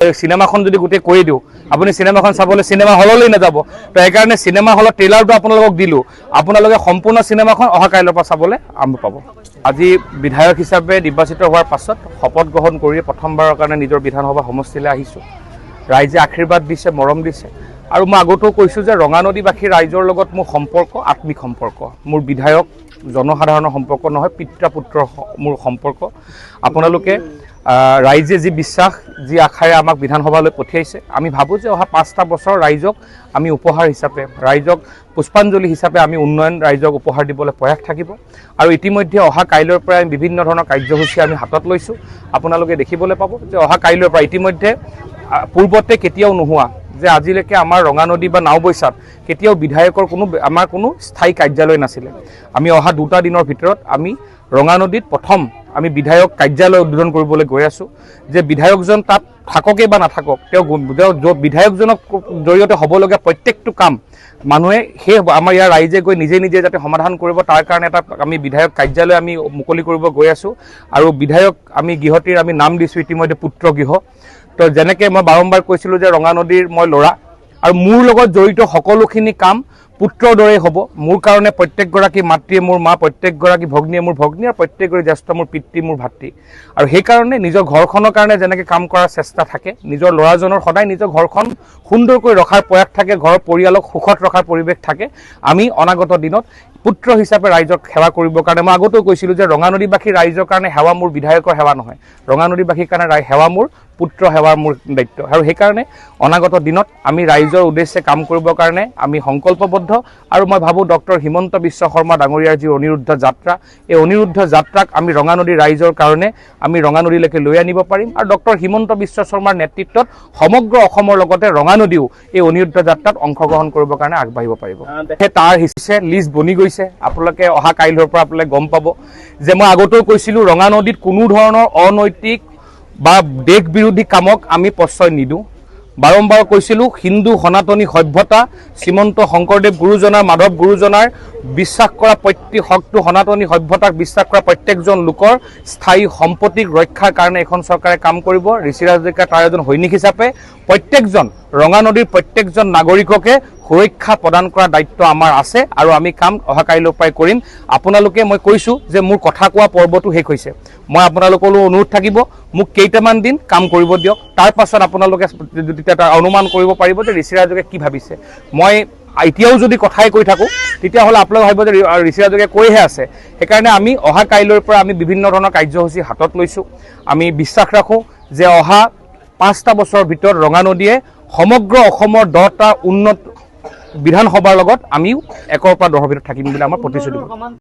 সিনেমাখন যদি গোটেই কৰি দিওঁ আপুনি সিনেমাখন চাবলৈ সিনেমা হললৈ নাযাব। তো সেইকাৰণে সিনেমা হলৰ ট্ৰেইলাৰটো আপোনালোকক দিলোঁ, আপোনালোকে সম্পূৰ্ণ সিনেমাখন অহা কাইলৈৰ পৰা চাবলৈ আৰম্ভ পাব। আজি বিধায়ক হিচাপে নিৰ্বাচিত হোৱাৰ পাছত শপত গ্ৰহণ কৰি প্ৰথমবাৰৰ কাৰণে নিজৰ বিধানসভা সমষ্টিলৈ আহিছোঁ। ৰাইজে আশীৰ্বাদ দিছে, মৰম দিছে, আৰু মই আগতেও কৈছোঁ যে ৰঙানদীবাসী ৰাইজৰ লগত মোৰ সম্পৰ্ক আত্মিক সম্পৰ্ক। মোৰ বিধায়ক জনসাধাৰণৰ সম্পৰ্ক নহয়, পিতৃ পুত্ৰৰ মোৰ সম্পৰ্ক। আপোনালোকে ৰাইজে যি বিশ্বাস, যি আশাৰে আমাক বিধানসভালৈ পঠিয়াইছে, আমি ভাবোঁ যে অহা 5টা বছৰ ৰাইজক আমি উপহাৰ হিচাপে, ৰাইজক পুষ্পাঞ্জলি হিচাপে আমি উন্নয়ন ৰাইজক উপহাৰ দিবলৈ প্ৰয়াস থাকিব। আৰু ইতিমধ্যে অহা কাইলৈৰ পৰা বিভিন্ন ধৰণৰ কাৰ্যসূচী আমি হাতত লৈছোঁ। আপোনালোকে দেখিবলৈ পাব যে অহা কাইলৈৰ পৰা ইতিমধ্যে পূৰ্বতে কেতিয়াও নোহোৱা যে আজিলৈকে আমাৰ ৰঙানদী বা নাওবৈচাত কেতিয়াও বিধায়কৰ আমাৰ কোনো স্থায়ী কাৰ্যালয় নাছিলে। আমি অহা 2টা দিনৰ ভিতৰত আমি ৰঙানদীত প্ৰথম আমি বিধায়ক কাৰ্যালয় উদ্বোধন কৰিবলৈ গৈ আছোঁ। যে বিধায়কজন তাত থাককে বা নাথাকক, তেওঁ বিধায়কজনৰ জৰিয়তে হ'বলগীয়া প্ৰত্যেকটো কাম মানুহে সেই আমাৰ ইয়াৰ ৰাইজে গৈ নিজে নিজে যাতে সমাধান কৰিব, তাৰ কাৰণে এটা আমি বিধায়ক কাৰ্যালয় আমি মুকলি কৰিব গৈ আছোঁ। আৰু বিধায়ক আমি গৃহটিৰ আমি নাম দিছোঁ ইতিমধ্যে পুত্ৰ গৃহ। তো যেনেকৈ মই বাৰম্বাৰ কৈছিলোঁ যে ৰঙানদীৰ মই ল'ৰা, আৰু মোৰ লগত জড়িত সকলোখিনি কাম পুত্ৰৰ দৰে হ'ব। মোৰ কাৰণে প্ৰত্যেকগৰাকী মাতৃয়ে মোৰ মা, প্ৰত্যেকগৰাকী ভগ্নীয়ে মোৰ ভগ্নী, আৰু প্ৰত্যেকগৰাকী জ্যেষ্ঠ মোৰ পিতৃ, মোৰ ভাতৃ। আৰু সেইকাৰণে নিজৰ ঘৰখনৰ কাৰণে যেনেকৈ কাম কৰাৰ চেষ্টা থাকে, নিজৰ ল'ৰাজনৰ সদায় নিজৰ ঘৰখন সুন্দৰকৈ ৰখাৰ প্ৰয়াস থাকে, ঘৰৰ পৰিয়ালক সুখত ৰখাৰ পৰিৱেশ থাকে। আমি অনাগত দিনত পুত্ৰ হিচাপে ৰাইজক সেৱা কৰিবৰ কাৰণে মই আগতেও কৈছিলোঁ যে ৰঙানদীবাসী ৰাইজৰ কাৰণে সেৱা মোৰ বিধায়কৰ সেৱা নহয়, ৰঙানদীবাসীৰ কাৰণে সেৱা মোৰ পুত্ৰ সেৱাৰ মোৰ দায়িত্ব। আৰু সেইকাৰণে অনাগত দিনত আমি ৰাইজৰ উদ্দেশ্যে কাম কৰিবৰ কাৰণে আমি সংকল্পবদ্ধ। আৰু মই ভাবোঁ ডক্টৰ হিমন্ত বিশ্ব শৰ্মা ডাঙৰীয়াৰ যি অনিৰুদ্ধ যাত্ৰা, এই অনিৰুদ্ধ যাত্ৰাক আমি ৰঙানদী ৰাইজৰ কাৰণে আমি ৰঙানদীলৈকে লৈ আনিব পাৰিম। আৰু ডক্টৰ হিমন্ত বিশ্ব শৰ্মাৰ নেতৃত্বত সমগ্ৰ অসমৰ লগতে ৰঙানদীও এই অনিৰুদ্ধ যাত্ৰাত অংশগ্ৰহণ কৰিবৰ কাৰণে আগবাঢ়িব পাৰিব। তাৰ হিচাপে লিষ্ট বনি গৈছে, আপোনালোকে অহা কাইলৈৰ পৰা আপোনালোকে গম পাব যে মই আগতেও কৈছিলোঁ ৰঙানদীত কোনো ধৰণৰ অনৈতিক বা দেশ বিৰোধী কামক আমি প্ৰশ্ৰয় নিদিওঁ। বাৰম্বাৰ কৈছিলোঁ হিন্দু সনাতনী সভ্যতা, শ্ৰীমন্ত শংকৰদেৱ গুৰুজনাৰ, মাধৱ গুৰুজনাৰ বিশ্বাস কৰা প্ৰত্যেক হকটো সনাতনী সভ্যতাক বিশ্বাস কৰা প্ৰত্যেকজন লোকৰ স্থায়ী সম্পত্তিক ৰক্ষাৰ কাৰণে এখন চৰকাৰে কাম কৰিব। ঋষিৰাজ ডেকা তাৰ এজন সৈনিক হিচাপে প্ৰত্যেকজন ৰঙানদীৰ প্ৰত্যেকজন নাগৰিককে সুৰক্ষা প্ৰদান কৰাৰ দায়িত্ব আমাৰ আছে, আৰু আমি কাম অহা কাইলৈৰ পৰাই কৰিম। আপোনালোকে মই কৈছোঁ যে মোৰ কথা কোৱা পৰ্বটো শেষ হৈছে। মই আপোনালোকলৈ অনুৰোধ থাকিব, মোক কেইটামান দিন কাম কৰিব দিয়ক, তাৰ পাছত আপোনালোকে তেতিয়া অনুমান কৰিব পাৰিব যে ঋষিৰাজে কি ভাবিছে। মই এতিয়াও যদি কথাই কৈ থাকোঁ তেতিয়াহ'লে আপোনালোকে ভাবিব যে ঋষিৰাজে কৈহে আছে। সেইকাৰণে আমি অহা কাইলৈৰ পৰা আমি বিভিন্ন ধৰণৰ কাৰ্যসূচী হাতত লৈছোঁ। আমি বিশ্বাস ৰাখোঁ যে অহা 5টা বছৰৰ ভিতৰত ৰঙানদীয়ে সমগ্ৰ অসমৰ 10টা উন্নত বিধানসভাৰ লগত আমিও 1ৰ পৰা 10ৰ ভিতৰত থাকিম বুলি আমাৰ প্ৰতিশ্ৰুতি।